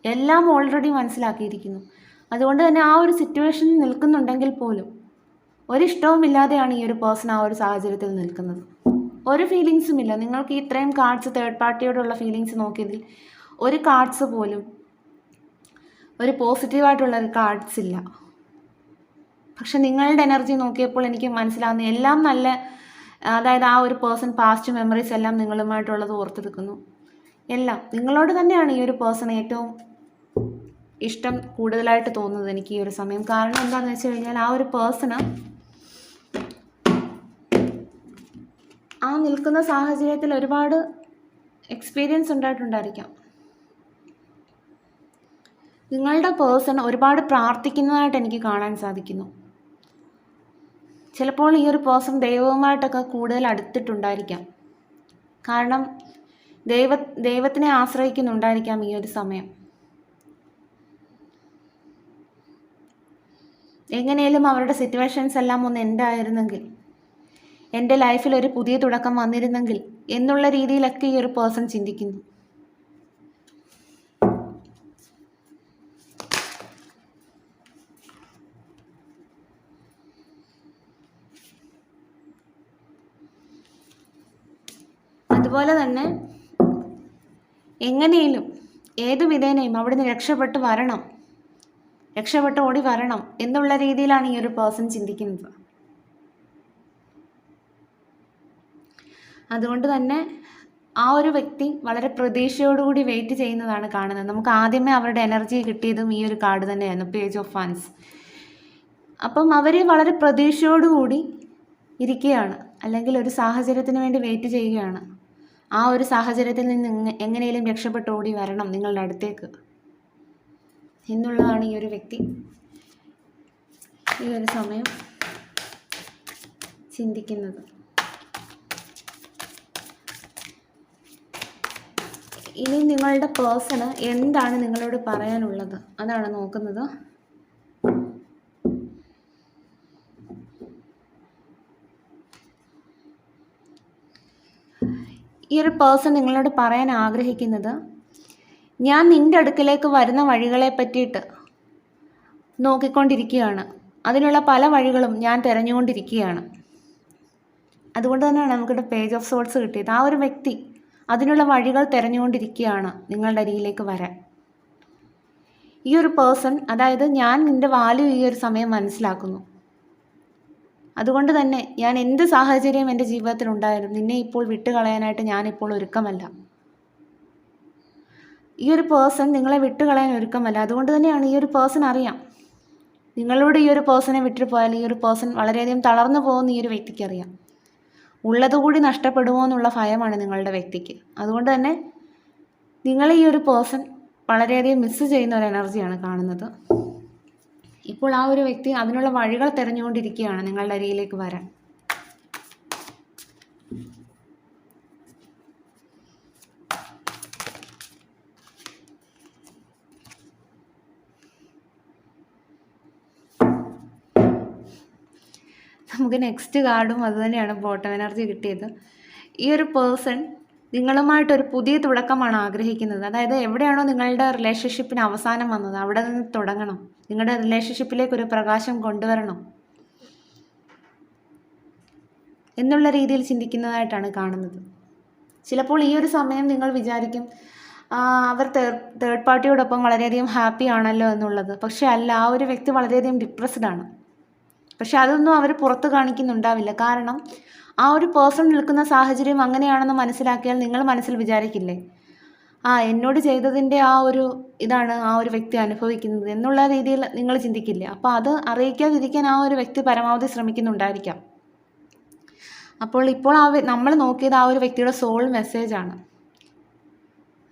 എല്ലാം ഓൾറെഡി മനസ്സിലാക്കിയിരിക്കുന്നു. അതുകൊണ്ട് തന്നെ ആ ഒരു സിറ്റുവേഷനിൽ നിൽക്കുന്നുണ്ടെങ്കിൽ പോലും ഒരിഷ്ടവുമില്ലാതെയാണ് ഈ ഒരു പേഴ്സൺ ആ ഒരു സാഹചര്യത്തിൽ നിൽക്കുന്നത്. ഒരു ഫീലിങ്സും ഇല്ല. നിങ്ങൾക്ക് ഇത്രയും കാർഡ്സ് തേർഡ് പാർട്ടിയോടുള്ള ഫീലിങ്സ് നോക്കിയതിൽ ഒരു കാർഡ്സ് പോലും ഒരു പോസിറ്റീവായിട്ടുള്ളൊരു കാർഡ്സ് ഇല്ല. പക്ഷെ നിങ്ങളുടെ എനർജി നോക്കിയപ്പോൾ എനിക്ക് മനസ്സിലാവുന്ന എല്ലാം നല്ല, അതായത് ആ ഒരു പേഴ്സൺ പാസ്റ്റ് മെമ്മറീസ് എല്ലാം നിങ്ങളുമായിട്ടുള്ളത് ഓർത്തെടുക്കുന്നു. എല്ലാം നിങ്ങളോട് തന്നെയാണ് ഈ ഒരു പേഴ്സൺ ഏറ്റവും ഇഷ്ടം കൂടുതലായിട്ട് തോന്നുന്നത് എനിക്ക് ഈ ഒരു സമയം. കാരണം എന്താണെന്ന് വെച്ച് കഴിഞ്ഞാൽ ആ ഒരു പേഴ്സണ് ആ നിൽക്കുന്ന സാഹചര്യത്തിൽ ഒരുപാട് എക്സ്പീരിയൻസ് ഉണ്ടായിട്ടുണ്ടായിരിക്കാം. നിങ്ങളുടെ പേഴ്സൺ ഒരുപാട് പ്രാർത്ഥിക്കുന്നതായിട്ട് എനിക്ക് കാണാൻ സാധിക്കുന്നു. ചിലപ്പോൾ ഈ ഒരു പേഴ്സൺ ദൈവവുമായിട്ടൊക്കെ കൂടുതൽ അടുത്തിട്ടുണ്ടായിരിക്കാം. കാരണം ദൈവത്തിനെ ആശ്രയിക്കുന്നുണ്ടായിരിക്കാം ഈ ഒരു സമയം. എങ്ങനെയും അവരുടെ സിറ്റുവേഷൻസ് എല്ലാം ഒന്ന് എൻഡ് ആയിരുന്നെങ്കിൽ, എൻ്റെ ലൈഫിൽ ഒരു പുതിയ തുടക്കം വന്നിരുന്നെങ്കിൽ എന്നുള്ള രീതിയിലൊക്കെ ഈ ഒരു പേഴ്സൺ ചിന്തിക്കുന്നു. അതുപോലെ തന്നെ എങ്ങനെയും ഏതു വിധേനയും അവിടുന്ന് രക്ഷപ്പെട്ട് ഓടി വരണം എന്നുള്ള രീതിയിലാണ് ഈ ഒരു പേഴ്സൺ ചിന്തിക്കുന്നത്. അതുകൊണ്ട് തന്നെ ആ ഒരു വ്യക്തി വളരെ പ്രതീക്ഷയോടുകൂടി വെയിറ്റ് ചെയ്യുന്നതാണ് കാണുന്നത്. നമുക്ക് ആദ്യമേ അവരുടെ എനർജി കിട്ടിയതും ഈ ഒരു കാർഡ് തന്നെയായിരുന്നു, പേജ് ഓഫ് ഫാൻസ്. അപ്പം അവർ വളരെ പ്രതീക്ഷയോടുകൂടി ഇരിക്കുകയാണ്, അല്ലെങ്കിൽ ഒരു സാഹചര്യത്തിന് വേണ്ടി വെയിറ്റ് ചെയ്യുകയാണ്. ആ ഒരു സാഹചര്യത്തിൽ നിന്ന് എങ്ങനെയും രക്ഷപ്പെട്ട് ഓടി വരണം നിങ്ങളുടെ അടുത്തേക്ക് എന്നുള്ളതാണ് ഈ ഒരു വ്യക്തി ഈ ഒരു സമയം ചിന്തിക്കുന്നത്. ഇനി നിങ്ങളുടെ പേഴ്സണ് എന്താണ് നിങ്ങളോട് പറയാനുള്ളത് അതാണ് നോക്കുന്നത്. ഈ ഒരു പേഴ്സൺ നിങ്ങളോട് പറയാൻ ആഗ്രഹിക്കുന്നത്, ഞാൻ നിൻ്റെ അടുക്കലേക്ക് വരുന്ന വഴികളെ പറ്റിയിട്ട് നോക്കിക്കൊണ്ടിരിക്കുകയാണ്. അതിനുള്ള പല വഴികളും ഞാൻ തിരഞ്ഞുകൊണ്ടിരിക്കുകയാണ്. അതുകൊണ്ട് തന്നെയാണ് നമുക്കിവിടെ പേജ് ഓഫ് സോർട്സ് കിട്ടിയത്. ആ ഒരു വ്യക്തി അതിനുള്ള വഴികൾ തിരഞ്ഞുകൊണ്ടിരിക്കുകയാണ് നിങ്ങളുടെ അരികിലേക്ക് വരാൻ. ഈ ഒരു പേഴ്സൺ, അതായത് ഞാൻ നിൻ്റെ വാല്യൂ ഈ ഒരു സമയം മനസ്സിലാക്കുന്നു. അതുകൊണ്ട് തന്നെ ഞാൻ എന്ത് സാഹചര്യം എൻ്റെ ജീവിതത്തിൽ ഉണ്ടായാലും നിന്നെ ഇപ്പോൾ വിട്ടുകളയാനായിട്ട് ഞാനിപ്പോൾ ഒരുക്കമല്ല. ഈ ഒരു പേഴ്സൺ നിങ്ങളെ വിട്ടുകളയാൻ ഒരുക്കമല്ല. അതുകൊണ്ട് തന്നെയാണ് ഈ ഒരു പേഴ്സൺ അറിയാം, നിങ്ങളോട് ഈ ഒരു പേഴ്സണെ വിട്ടിട്ട് പോയാൽ ഈ ഒരു പേഴ്സൺ വളരെയധികം തളർന്നു പോകുമെന്ന് ഈ ഒരു വ്യക്തിക്ക് അറിയാം. ഉള്ളതുകൂടി നഷ്ടപ്പെടുമോ എന്നുള്ള ഭയമാണ് നിങ്ങളുടെ വ്യക്തിക്ക്. അതുകൊണ്ട് തന്നെ നിങ്ങളെ ഈ ഒരു പേഴ്സൺ വളരെയധികം മിസ്സ് ചെയ്യുന്ന ഒരു എനർജിയാണ് കാണുന്നത്. ഇപ്പോൾ ആ ഒരു വ്യക്തി അതിനുള്ള വഴികൾ തിരഞ്ഞുകൊണ്ടിരിക്കുകയാണ് നിങ്ങളുടെ അരികിലേക്ക് വരാൻ. നമുക്ക് നെക്സ്റ്റ് കാർഡും അതുതന്നെയാണ് ബോട്ടം എനർജി കിട്ടിയത്. ഈ ഒരു പേഴ്സൺ നിങ്ങളുമായിട്ടൊരു പുതിയ തുടക്കമാണ് ആഗ്രഹിക്കുന്നത്. അതായത് എവിടെയാണോ നിങ്ങളുടെ റിലേഷൻഷിപ്പിന് അവസാനം വന്നത് അവിടെ നിന്ന് തുടങ്ങണം. നിങ്ങളുടെ റിലേഷൻഷിപ്പിലേക്ക് ഒരു പ്രകാശം കൊണ്ടുവരണം എന്നുള്ള രീതിയിൽ ചിന്തിക്കുന്നതായിട്ടാണ് കാണുന്നത്. ചിലപ്പോൾ ഈ ഒരു സമയം നിങ്ങൾ വിചാരിക്കും അവർ തേർഡ് പാർട്ടിയോടൊപ്പം വളരെയധികം ഹാപ്പി ആണല്ലോ എന്നുള്ളത്. പക്ഷെ അല്ല, ആ ഒരു വ്യക്തി വളരെയധികം ഡിപ്രസ്ഡ് ആണ്. പക്ഷെ അതൊന്നും അവർ പുറത്ത് കാണിക്കുന്നുണ്ടാവില്ല. കാരണം ആ ഒരു പേഴ്സൺ നിൽക്കുന്ന സാഹചര്യം അങ്ങനെയാണെന്ന് മനസ്സിലാക്കിയാൽ നിങ്ങൾ മനസ്സിൽ വിചാരിക്കില്ലേ, എന്നോട് ചെയ്തതിൻ്റെ ആ ഒരു ഇതാണ് ആ ഒരു വ്യക്തി അനുഭവിക്കുന്നത് എന്നുള്ള രീതിയിൽ നിങ്ങൾ ചിന്തിക്കില്ലേ. അപ്പോൾ അത് അറിയിക്കാതിരിക്കാൻ ആ ഒരു വ്യക്തി പരമാവധി ശ്രമിക്കുന്നുണ്ടായിരിക്കാം. ഇപ്പോൾ നമ്മൾ നോക്കിയത് ആ ഒരു വ്യക്തിയുടെ സോൾ മെസ്സേജാണ്.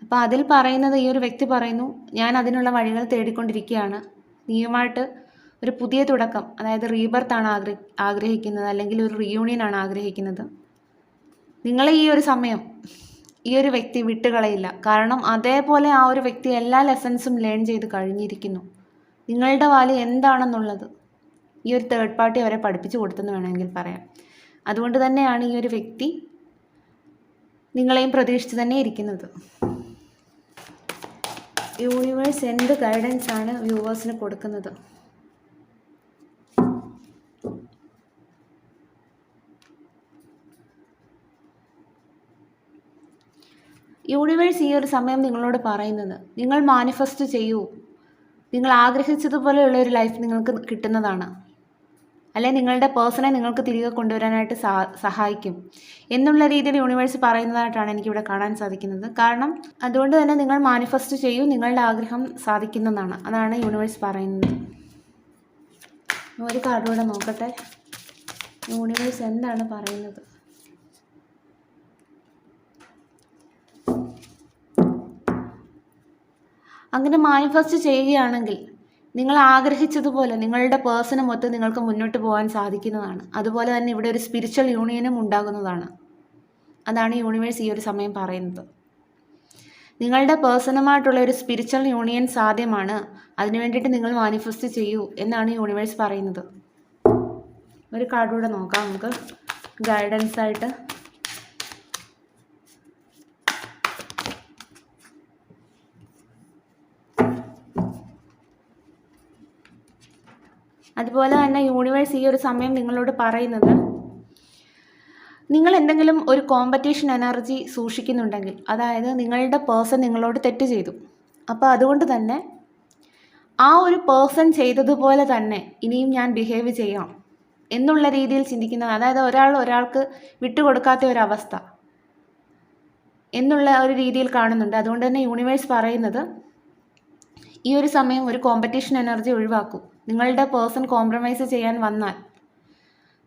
അപ്പോൾ അതിൽ പറയുന്നത്, ഈ ഒരു വ്യക്തി പറയുന്നു, ഞാൻ അതിനുള്ള വഴികൾ തേടിക്കൊണ്ടിരിക്കുകയാണ്. നീയുമായിട്ട് ഒരു പുതിയ തുടക്കം, അതായത് റീബർത്താണ് ആഗ്രഹിക്കുന്നത്, അല്ലെങ്കിൽ ഒരു റീയൂണിയനാണ് ആഗ്രഹിക്കുന്നത്. നിങ്ങളെ ഈ ഒരു സമയം ഈ ഒരു വ്യക്തി വിട്ടുകളയില്ല. കാരണം അതേപോലെ ആ ഒരു വ്യക്തി എല്ലാ ലെസൺസും ലേൺ ചെയ്ത് കഴിഞ്ഞിരിക്കുന്നു. നിങ്ങളുടെ വാല്യൂ എന്താണെന്നുള്ളത് ഈ ഒരു തേർഡ് പാർട്ടി അവരെ പഠിപ്പിച്ചു കൊടുത്തെന്ന് വേണമെങ്കിൽ പറയാം. അതുകൊണ്ട് തന്നെയാണ് ഈ ഒരു വ്യക്തി നിങ്ങളെയും പ്രതീക്ഷിച്ച് തന്നെ ഇരിക്കുന്നത്. യൂണിവേഴ്സ് എന്ത് ഗൈഡൻസ് ആണ് വ്യൂവേഴ്സിന് കൊടുക്കുന്നത്? യൂണിവേഴ്സ് ഈ ഒരു സമയം നിങ്ങളോട് പറയുന്നത്, നിങ്ങൾ മാനിഫെസ്റ്റ് ചെയ്യൂ. നിങ്ങൾ ആഗ്രഹിച്ചതുപോലെയുള്ള ഒരു ലൈഫ് നിങ്ങൾക്ക് കിട്ടുന്നതാണ്. അല്ലെങ്കിൽ നിങ്ങളുടെ പേഴ്സണെ നിങ്ങൾക്ക് തിരികെ കൊണ്ടുവരാനായിട്ട് സഹായിക്കും എന്നുള്ള രീതിയിൽ യൂണിവേഴ്സ് പറയുന്നതായിട്ടാണ് എനിക്കിവിടെ കാണാൻ സാധിക്കുന്നത്. കാരണം അതുകൊണ്ട് തന്നെ നിങ്ങൾ മാനിഫെസ്റ്റ് ചെയ്യൂ, നിങ്ങളുടെ ആഗ്രഹം സാധിക്കുന്നതാണ്. അതാണ് യൂണിവേഴ്സ് പറയുന്നത്. ഒരു കാർഡൂടെ നോക്കട്ടെ, യൂണിവേഴ്സ് എന്താണ് പറയുന്നത്. അങ്ങനെ മാനിഫെസ്റ്റ് ചെയ്യുകയാണെങ്കിൽ നിങ്ങൾ ആഗ്രഹിച്ചതുപോലെ നിങ്ങളുടെ പേഴ്സണുമൊത്ത് നിങ്ങൾക്ക് മുന്നോട്ട് പോകാൻ സാധിക്കുന്നതാണ്. അതുപോലെ തന്നെ ഇവിടെ ഒരു സ്പിരിച്വൽ യൂണിയനും ഉണ്ടാകുന്നതാണ്. അതാണ് യൂണിവേഴ്സ് ഈ ഒരു സമയം പറയുന്നത്. നിങ്ങളുടെ പേഴ്സണുമായിട്ടുള്ള ഒരു സ്പിരിച്വൽ യൂണിയൻ സാധ്യമാണ്. അതിനു വേണ്ടിയിട്ട് നിങ്ങൾ മാനിഫെസ്റ്റ് ചെയ്യൂ എന്നാണ് യൂണിവേഴ്സ് പറയുന്നത്. ഒരു കാർഡൂടെ നോക്കാം നമുക്ക് ഗൈഡൻസ് ആയിട്ട്. അതുപോലെ തന്നെ യൂണിവേഴ്സ് ഈ ഒരു സമയം നിങ്ങളോട് പറയുന്നത്, നിങ്ങൾ എന്തെങ്കിലും ഒരു കോമ്പറ്റീഷൻ എനർജി സൂക്ഷിക്കുന്നുണ്ടെങ്കിൽ, അതായത് നിങ്ങളുടെ പേഴ്സൺ നിങ്ങളോട് തെറ്റ് ചെയ്തു, അപ്പോൾ അതുകൊണ്ട് തന്നെ ആ ഒരു പേഴ്സൺ ചെയ്തതുപോലെ തന്നെ ഇനിയും ഞാൻ ബിഹേവ് ചെയ്യാം എന്നുള്ള രീതിയിൽ ചിന്തിക്കുന്നത്, അതായത് ഒരാൾക്ക് വിട്ടുകൊടുക്കാത്ത ഒരവസ്ഥ എന്നുള്ള ഒരു രീതിയിൽ കാണുന്നുണ്ട്. അതുകൊണ്ട് തന്നെ യൂണിവേഴ്സ് പറയുന്നത്, ഈ ഒരു സമയം ഒരു കോമ്പറ്റീഷൻ എനർജി ഒഴിവാക്കൂ. നിങ്ങളുടെ പേഴ്സൺ കോംപ്രമൈസ് ചെയ്യാൻ വന്നാൽ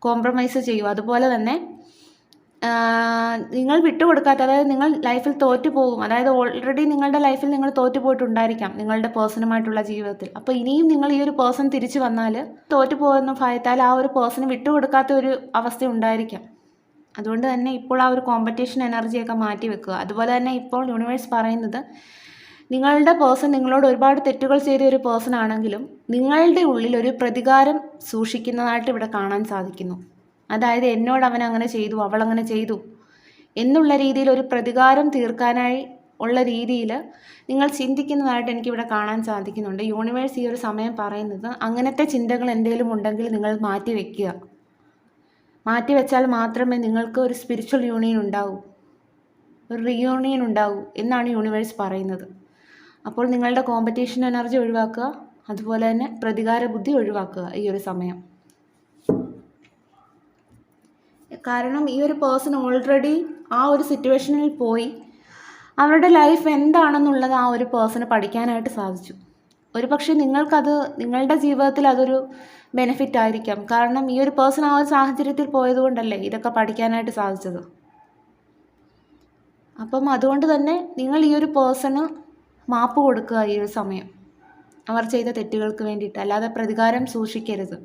കോംപ്രമൈസ് ചെയ്യൂ. അതുപോലെ തന്നെ നിങ്ങൾ വിട്ടുകൊടുക്കാത്ത, അതായത് നിങ്ങൾ ലൈഫിൽ തോറ്റു പോകും, അതായത് ഓൾറെഡി നിങ്ങളുടെ ലൈഫിൽ നിങ്ങൾ തോറ്റു പോയിട്ടുണ്ടായിരിക്കാം നിങ്ങളുടെ പേഴ്സണുമായിട്ടുള്ള ജീവിതത്തിൽ. അപ്പോൾ ഇനിയും നിങ്ങൾ ഈ ഒരു പേഴ്സൺ തിരിച്ചു വന്നാൽ തോറ്റു പോകുന്ന ഭയത്താൽ ആ ഒരു പേഴ്സണ് വിട്ടുകൊടുക്കാത്ത ഒരു അവസ്ഥ ഉണ്ടായിരിക്കാം. അതുകൊണ്ട് തന്നെ ഇപ്പോൾ ആ ഒരു കോമ്പറ്റീഷൻ എനർജിയൊക്കെ മാറ്റി വെക്കുക. അതുപോലെ തന്നെ ഇപ്പോൾ യൂണിവേഴ്സ് പറയുന്നത്, നിങ്ങളുടെ പേഴ്സൺ നിങ്ങളോട് ഒരുപാട് തെറ്റുകൾ ചെയ്ത ഒരു പേഴ്സൺ ആണെങ്കിലും നിങ്ങളുടെ ഉള്ളിൽ ഒരു പ്രതികാരം സൂക്ഷിക്കുന്നതായിട്ട് ഇവിടെ കാണാൻ സാധിക്കുന്നു. അതായത് എന്നോട് അവൻ അങ്ങനെ ചെയ്തു, അവൾ അങ്ങനെ ചെയ്തു എന്നുള്ള രീതിയിൽ ഒരു പ്രതികാരം തീർക്കാനായി ഉള്ള രീതിയിൽ നിങ്ങൾ ചിന്തിക്കുന്നതായിട്ട് എനിക്കിവിടെ കാണാൻ സാധിക്കുന്നുണ്ട്. യൂണിവേഴ്സ് ഈ ഒരു സമയം പറയുന്നത്, അങ്ങനത്തെ ചിന്തകൾ എന്തെങ്കിലും ഉണ്ടെങ്കിൽ നിങ്ങൾ മാറ്റി വയ്ക്കുക. മാറ്റി വെച്ചാൽ മാത്രമേ നിങ്ങൾക്ക് ഒരു സ്പിരിച്വൽ യൂണിയൻ ഉണ്ടാവൂ, ഒരു റീയൂണിയൻ ഉണ്ടാവൂ എന്നാണ് യൂണിവേഴ്സ് പറയുന്നത്. അപ്പോൾ നിങ്ങളുടെ കോമ്പറ്റീഷൻ എനർജി ഒഴിവാക്കുക, അതുപോലെ തന്നെ പ്രതികാര ബുദ്ധി ഒഴിവാക്കുക ഈ ഒരു സമയം. കാരണം ഈ ഒരു പേഴ്സൺ ഓൾറെഡി ആ ഒരു സിറ്റുവേഷനിൽ പോയി അവരുടെ ലൈഫ് എന്താണെന്നുള്ളത് ആ ഒരു പേഴ്സണ് പഠിക്കാനായിട്ട് സാധിച്ചു. ഒരുപക്ഷെ നിങ്ങൾക്കത് നിങ്ങളുടെ ജീവിതത്തിൽ അതൊരു ബെനിഫിറ്റ് ആയിരിക്കാം. കാരണം ഈ ഒരു പേഴ്സൺ ആ ഒരു സാഹചര്യത്തിൽ പോയതുകൊണ്ടല്ലേ ഇതൊക്കെ പഠിക്കാനായിട്ട് സാധിച്ചത്. അപ്പം അതുകൊണ്ട് തന്നെ നിങ്ങൾ ഈ ഒരു പേഴ്സണ് മാപ്പ് കൊടുക്കുക ഈ ഒരു സമയം, അവർ ചെയ്ത തെറ്റുകൾക്ക് വേണ്ടിയിട്ട്. അല്ലാതെ പ്രതികാരം സൂക്ഷിക്കരുത്.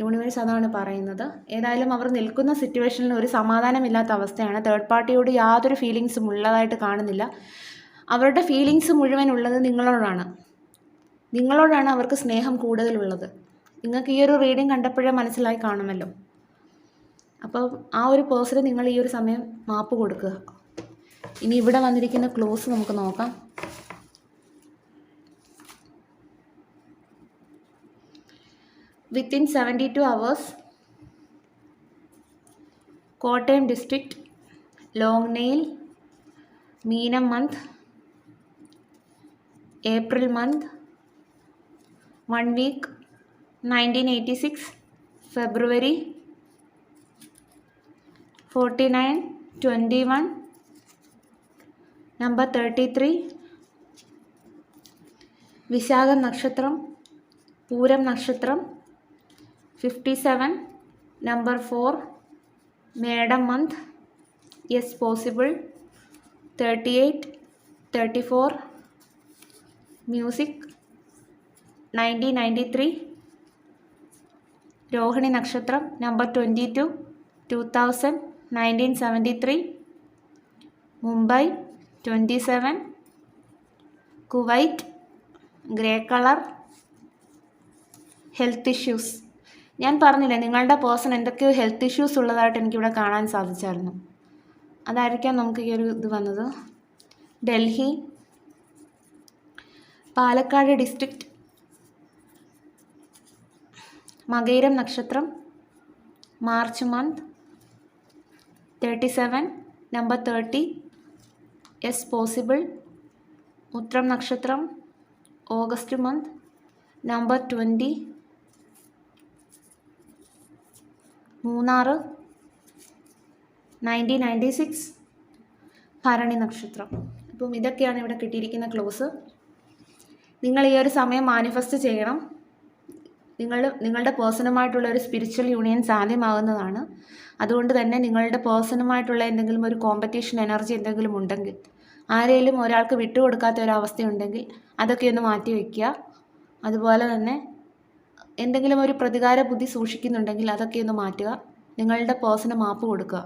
യൂണിവേഴ്സ് അതാണ് പറയുന്നത്. ഏതായാലും അവർ നിൽക്കുന്ന സിറ്റുവേഷനിൽ ഒരു സമാധാനമില്ലാത്ത അവസ്ഥയാണ്. തേർഡ് പാർട്ടിയോട് യാതൊരു ഫീലിങ്സും ഉള്ളതായിട്ട് കാണുന്നില്ല. അവരുടെ ഫീലിങ്സ് മുഴുവൻ ഉള്ളത് നിങ്ങളോടാണ് അവർക്ക് സ്നേഹം കൂടുതലുള്ളത്. നിങ്ങൾക്ക് ഈ ഒരു റീഡിങ് കണ്ടപ്പോഴേ മനസ്സിലായി കാണുമല്ലോ. അപ്പോൾ ആ ഒരു പേഴ്സണ് നിങ്ങൾ ഈ ഒരു സമയം മാപ്പ് കൊടുക്കുക. ഇനി ഇവിടെ വന്നിരിക്കുന്ന ക്ലോസ് നമുക്ക് നോക്കാം. Within 72 hours, Kottayam district, long nail, Meenam month, April month, 1 week, 1986, February 49/21, number 33, Vishakham നക്ഷത്രം, പൂരം നക്ഷത്രം, 57, number 4, Medam month, yes possible, 38, 34, music, 1993, Rohini നക്ഷത്രം, number 22, 2000, 1973, Mumbai 27, Kuwait, grey colour, health issues. ഞാൻ പറഞ്ഞില്ലേ നിങ്ങളുടെ പേഴ്സൺ എന്തൊക്കെയോ ഹെൽത്ത് ഇഷ്യൂസ് ഉള്ളതായിട്ട് എനിക്കിവിടെ കാണാൻ സാധിച്ചായിരുന്നു. അതായിരിക്കാം നമുക്ക് ഈ ഒരു ഇത് വന്നത്. ഡൽഹി, പാലക്കാട് ഡിസ്ട്രിക്റ്റ്, മകയിരം നക്ഷത്രം, March month, 37, number 30, yes possible, Uthram നക്ഷത്രം, August month, number 20, Munnar, 1996, Bharani നക്ഷത്രം. അപ്പം ഇതൊക്കെയാണ് ഇവിടെ കിട്ടിയിരിക്കുന്ന ക്ലോസ്. നിങ്ങൾ ഈ ഒരു സമയം മാനിഫെസ്റ്റ് ചെയ്യണം. നിങ്ങളുടെ പേഴ്സണുമായിട്ടുള്ള ഒരു സ്പിരിച്വൽ യൂണിയൻ സാധ്യമാകുന്നതാണ്. അതുകൊണ്ട് തന്നെ നിങ്ങളുടെ പേഴ്സണുമായിട്ടുള്ള എന്തെങ്കിലും ഒരു കോമ്പറ്റീഷൻ എനർജി എന്തെങ്കിലും ഉണ്ടെങ്കിൽ, ആരെങ്കിലും ഒരാൾക്ക് വിട്ടുകൊടുക്കാത്ത ഒരവസ്ഥയുണ്ടെങ്കിൽ അതൊക്കെ ഒന്ന് മാറ്റി വയ്ക്കുക. അതുപോലെ തന്നെ എന്തെങ്കിലും ഒരു പ്രതികാര ബുദ്ധി സൂക്ഷിക്കുന്നുണ്ടെങ്കിൽ അതൊക്കെ ഒന്ന് മാറ്റുക. നിങ്ങളുടെ പേഴ്സണ് മാപ്പ് കൊടുക്കുക.